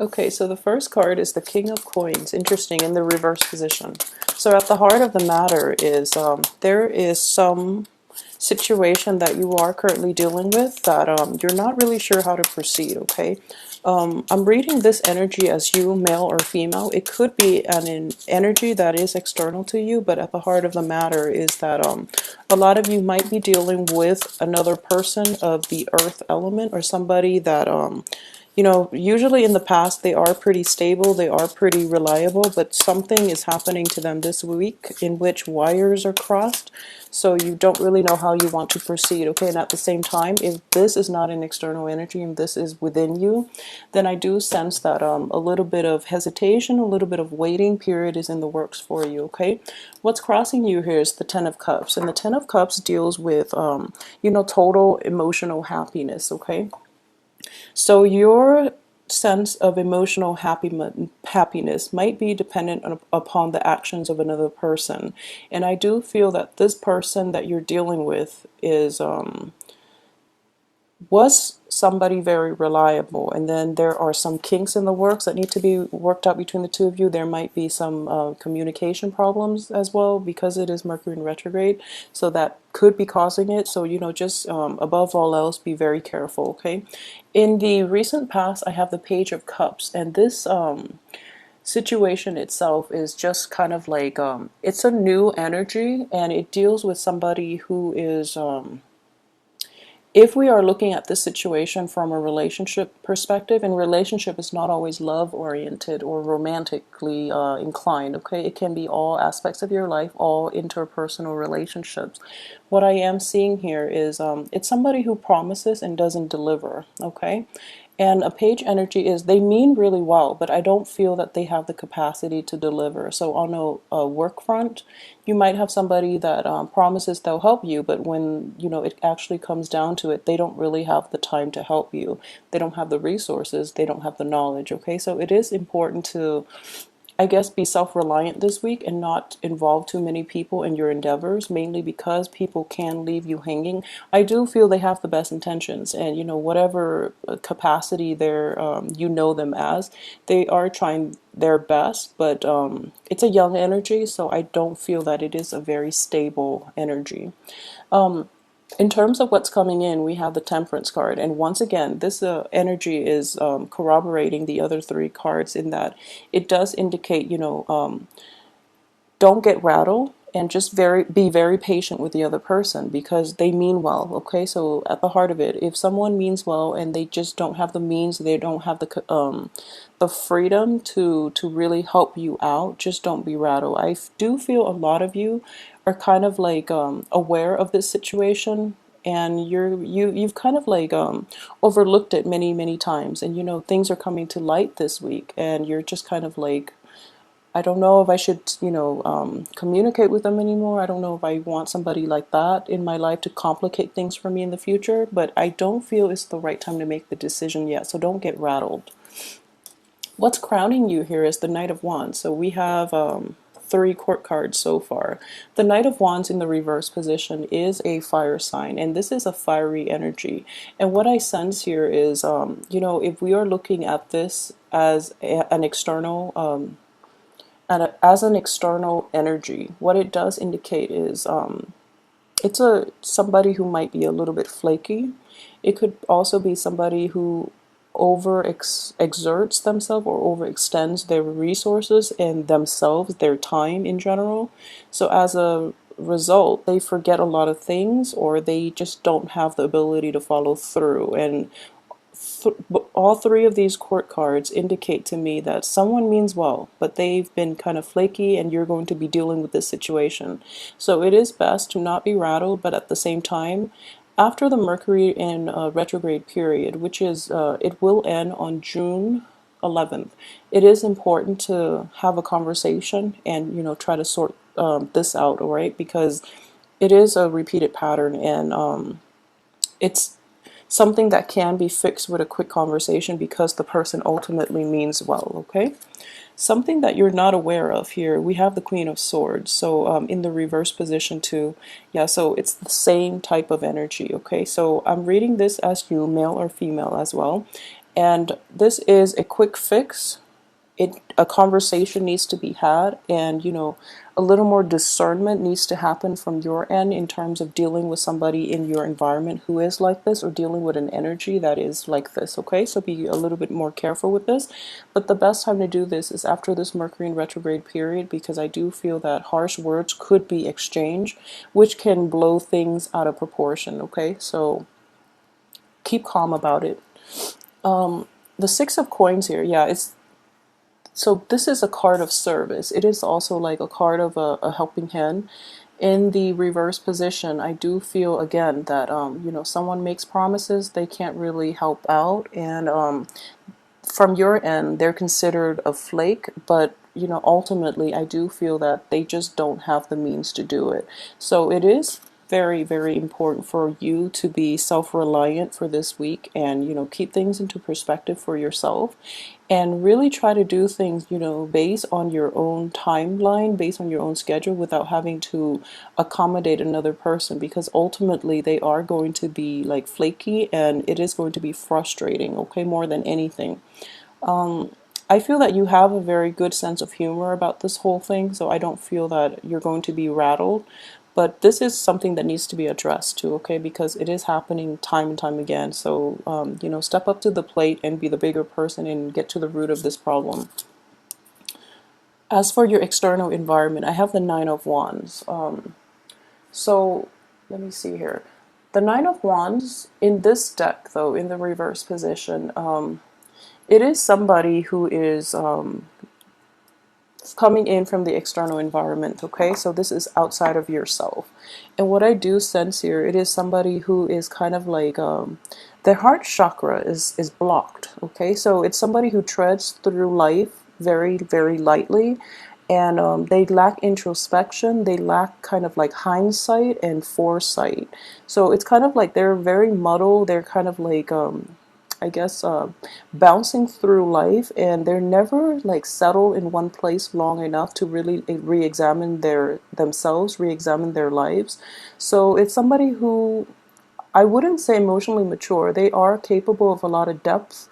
Okay, so the first card is the King of Coins. Interesting, in the reverse position. So at the heart of the matter is there is some situation that you are currently dealing with that you're not really sure how to proceed, okay? I'm reading this energy as you, male or female. It could be an energy that is external to you, but at the heart of the matter is that a lot of you might be dealing with another person of the earth element, or somebody that you know, usually in the past they are pretty stable, they are pretty reliable, but something is happening to them this week in which wires are crossed, so you don't really know how you want to proceed, okay? And at the same time, if this is not an external energy and this is within you, then I do sense that a little bit of hesitation, a little bit of waiting period is in the works for you, okay? What's crossing you here is the Ten of Cups, and the Ten of Cups deals with, you know, total emotional happiness, okay? So your sense of emotional happiness might be dependent upon the actions of another person. And I do feel that this person that you're dealing with is was somebody very reliable, and then there are some kinks in the works that need to be worked out between the two of you. There might be some communication problems as well, because it is Mercury in retrograde, so that could be causing it. So, you know, just above all else, be very careful, okay? In the recent past, I have the Page of Cups, and this situation itself is just kind of like it's a new energy, and it deals with somebody who is if we are looking at this situation from a relationship perspective, and relationship is not always love oriented or romantically inclined, okay? It can be all aspects of your life, all interpersonal relationships. What I am seeing here is it's somebody who promises and doesn't deliver, okay? And a page energy is they mean really well, but I don't feel that they have the capacity to deliver. So on a work front, you might have somebody that promises they'll help you, but when you know it actually comes down to it, they don't really have the time to help you. They don't have the resources. They don't have the knowledge. Okay, so it is important to, I guess, be self-reliant this week and not involve too many people in your endeavors, mainly because people can leave you hanging. I do feel they have the best intentions, and you know, whatever capacity they're you know them as, they are trying their best, but it's a young energy, so I don't feel that it is a very stable energy. In terms of what's coming in, we have the Temperance card. And once again, this energy is corroborating the other three cards in that it does indicate, you know, don't get rattled, and just be very patient with the other person, because they mean well, okay? So at the heart of it, if someone means well and they just don't have the means, they don't have the freedom to really help you out, just don't be rattled. I do feel a lot of you are kind of like aware of this situation, and you've kind of like overlooked it many times, and you know, things are coming to light this week, and you're just kind of like, I don't know if I should, you know, communicate with them anymore. I don't know if I want somebody like that in my life to complicate things for me in the future, but I don't feel it's the right time to make the decision yet, so don't get rattled. What's crowning you here is the Knight of Wands. So we have three court cards so far. The Knight of Wands in the reverse position is a fire sign, and this is a fiery energy. And what I sense here is, you know, if we are looking at this as an external as an external energy, what it does indicate is it's somebody who might be a little bit flaky. It could also be somebody who exerts themselves or overextends their resources and themselves, their time in general. So as a result, they forget a lot of things, or they just don't have the ability to follow through. And all three of these court cards indicate to me that someone means well, but they've been kind of flaky, and you're going to be dealing with this situation. So it is best to not be rattled, but at the same time, after the Mercury in retrograde period, which is, it will end on June 11th, it is important to have a conversation and, you know, try to sort this out, all right? Because it is a repeated pattern, and it's something that can be fixed with a quick conversation, because the person ultimately means well, okay? Something that you're not aware of here, we have the Queen of Swords. So in the reverse position too, yeah, so it's the same type of energy, okay? So I'm reading this as you, male or female as well. And this is a quick fix. A conversation needs to be had, and a little more discernment needs to happen from your end in terms of dealing with somebody in your environment who is like this, or dealing with an energy that is like this. Okay, so be a little bit more careful with this. But the best time to do this is after this Mercury in retrograde period, because I do feel that harsh words could be exchanged, which can blow things out of proportion. Okay, so keep calm about it. The Six of Coins here, yeah, it's so this is a card of service. It is also like a card of a helping hand. In the reverse position, I do feel again that someone makes promises they can't really help out, and from your end they're considered a flake, but ultimately I do feel that they just don't have the means to do it. So it is very, very important for you to be self-reliant for this week, and keep things into perspective for yourself, and really try to do things based on your own timeline, based on your own schedule, without having to accommodate another person, because ultimately they are going to be like flaky, and it is going to be frustrating, okay, more than anything. I feel that you have a very good sense of humor about this whole thing, so I don't feel that you're going to be rattled. But this is something that needs to be addressed too, okay? Because it is happening time and time again. So, step up to the plate and be the bigger person and get to the root of this problem. As for your external environment, I have the Nine of Wands. So, let me see here. The Nine of Wands in this deck, though, in the reverse position, it is somebody who is coming in from the external environment, okay? So this is outside of yourself. And what I do sense here, it is somebody who is kind of like their heart chakra is blocked, okay? So it's somebody who treads through life very, very lightly, and they lack introspection, they lack kind of like hindsight and foresight. So it's kind of like they're very muddled, they're kind of like I guess bouncing through life, and they're never like settled in one place long enough to really re-examine their themselves, re-examine their lives. So it's somebody who, I wouldn't say emotionally mature. They are capable of a lot of depth,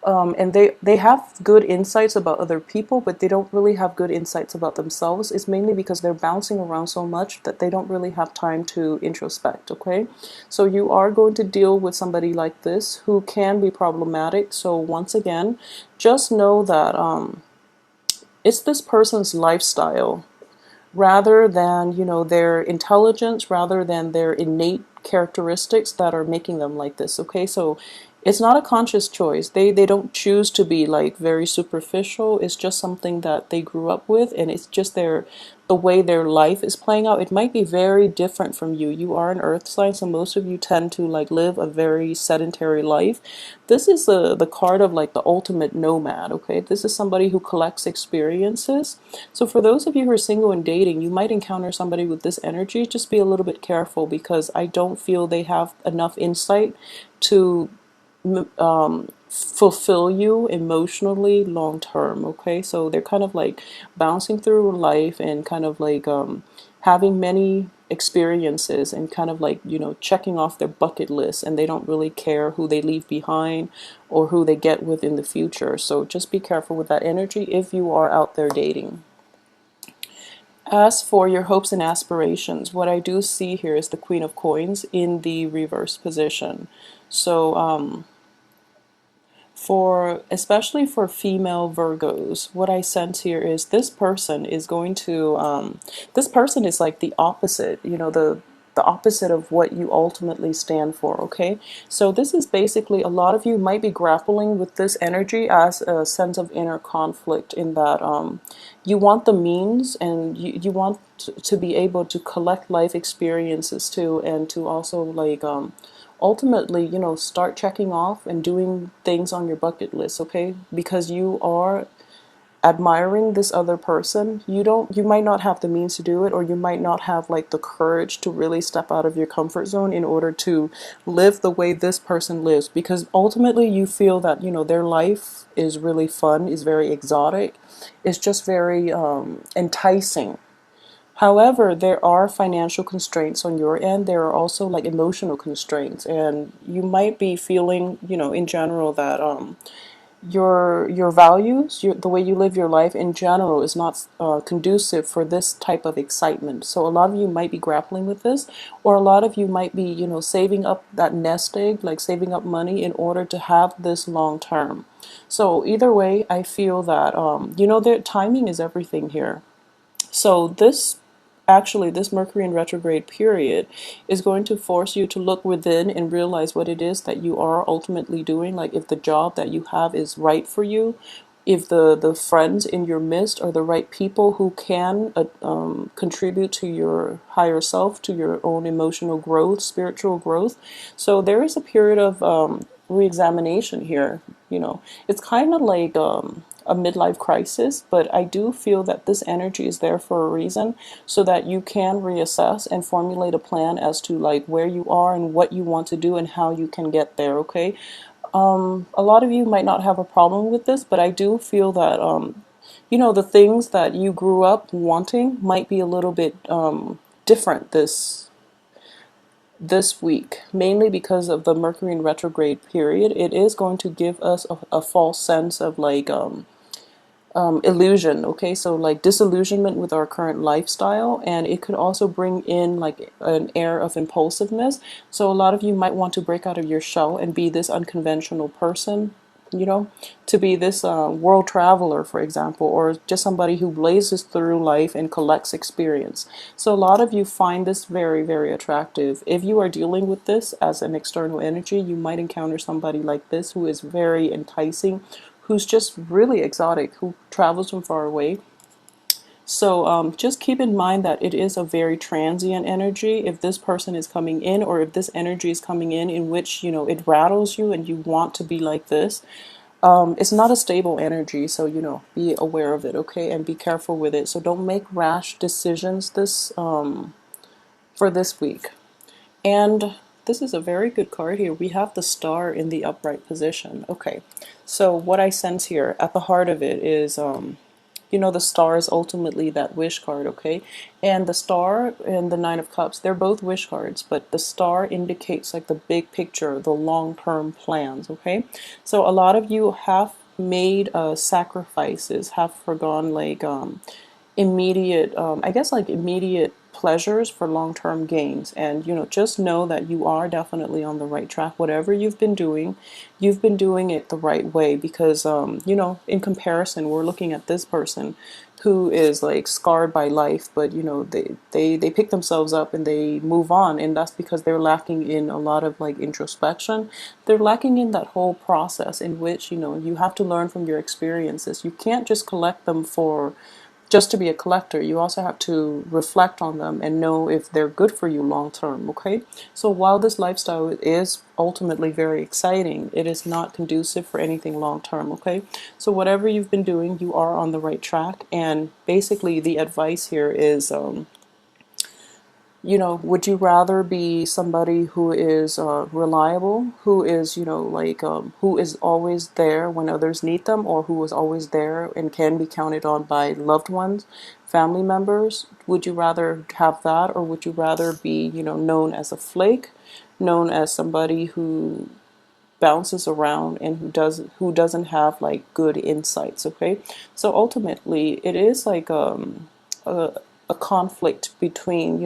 and they have good insights about other people, but they don't really have good insights about themselves. It's mainly because they're bouncing around so much that they don't really have time to introspect, okay? So you are going to deal with somebody like this who can be problematic. So once again, just know that it's this person's lifestyle rather than their intelligence, rather than their innate characteristics that are making them like this, okay? So it's not a conscious choice. They don't choose to be like very superficial. It's just something that they grew up with, and it's just the way their life is playing out. It might be very different from you. You are an earth sign, so most of you tend to like live a very sedentary life. This is the card of like the ultimate nomad, okay? This is somebody who collects experiences. So for those of you who are single and dating, you might encounter somebody with this energy. Just be a little bit careful, because I don't feel they have enough insight to fulfill you emotionally long term, okay? So they're kind of like bouncing through life, and kind of like having many experiences, and kind of like checking off their bucket list, and they don't really care who they leave behind or who they get with in the future. So just be careful with that energy if you are out there dating. As for your hopes and aspirations, what I do see here is the Queen of Coins in the reverse position. So especially for female Virgos, what I sense here is this person is going to this person is like the opposite, the opposite of what you ultimately stand for, okay? So this is basically, a lot of you might be grappling with this energy as a sense of inner conflict, in that you want the means, and you want to be able to collect life experiences too, and to also like ultimately, start checking off and doing things on your bucket list, okay? Because you are admiring this other person. You might not have the means to do it, or you might not have like the courage to really step out of your comfort zone in order to live the way this person lives, because ultimately you feel that, their life is really fun, is very exotic, it's just very enticing. However, there are financial constraints on your end. There are also like emotional constraints, and you might be feeling, in general that your values, the way you live your life in general is not conducive for this type of excitement. So a lot of you might be grappling with this, or a lot of you might be, saving up that nest egg, like saving up money in order to have this long term. So either way, I feel that, the timing is everything here. So this Mercury in retrograde period is going to force you to look within and realize what it is that you are ultimately doing. Like if the job that you have is right for you, if the friends in your midst are the right people who can contribute to your higher self, to your own emotional growth, spiritual growth. So there is a period of re-examination here. It's kind of like a midlife crisis, but I do feel that this energy is there for a reason, so that you can reassess and formulate a plan as to like where you are and what you want to do and how you can get there. Okay. A lot of you might not have a problem with this, but I do feel that the things that you grew up wanting might be a little bit different this week, mainly because of the Mercury in retrograde period. It is going to give us a false sense of like illusion. Okay, so like disillusionment with our current lifestyle, and it could also bring in like an air of impulsiveness. So a lot of you might want to break out of your shell and be this unconventional person, to be this world traveler, for example, or just somebody who blazes through life and collects experience. So a lot of you find this very, very attractive. If you are dealing with this as an external energy, you might encounter somebody like this who is very enticing, who's just really exotic, who travels from far away. So just keep in mind that it is a very transient energy. If this person is coming in, or if this energy is coming in which, it rattles you and you want to be like this, it's not a stable energy. So, be aware of it, okay? And be careful with it. So don't make rash decisions for this week. And this is a very good card here. We have the star in the upright position. Okay, so what I sense here at the heart of it is, the star is ultimately that wish card, okay? And the star and the Nine of Cups, they're both wish cards, but the star indicates like the big picture, the long-term plans, okay? So a lot of you have made sacrifices, have forgone like immediate, I guess like immediate pleasures for long-term gains. And just know that you are definitely on the right track. Whatever you've been doing it the right way, because in comparison, we're looking at this person who is like scarred by life, but they pick themselves up and they move on, and that's because they're lacking in a lot of like introspection. They're lacking in that whole process in which you have to learn from your experiences. You can't just collect them for just to be a collector. You also have to reflect on them and know if they're good for you long term, okay? So while this lifestyle is ultimately very exciting, it is not conducive for anything long term, okay? So whatever you've been doing, you are on the right track. And basically the advice here is, would you rather be somebody who is reliable, who is, who is always there when others need them, or who is always there and can be counted on by loved ones, family members? Would you rather have that, or would you rather be, known as a flake, known as somebody who bounces around and who doesn't have like good insights, okay? So ultimately, it is like a, a conflict between,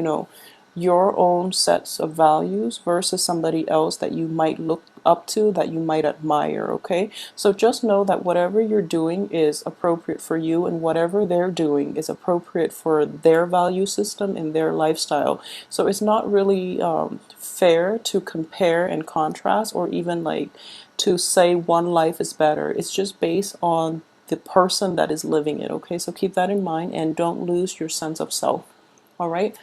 your own sets of values versus somebody else that you might look up to, that you might admire, okay? So just know that whatever you're doing is appropriate for you, and whatever they're doing is appropriate for their value system and their lifestyle. So it's not really fair to compare and contrast, or even like to say one life is better. It's just based on the person that is living it, okay? So keep that in mind and don't lose your sense of self, all right?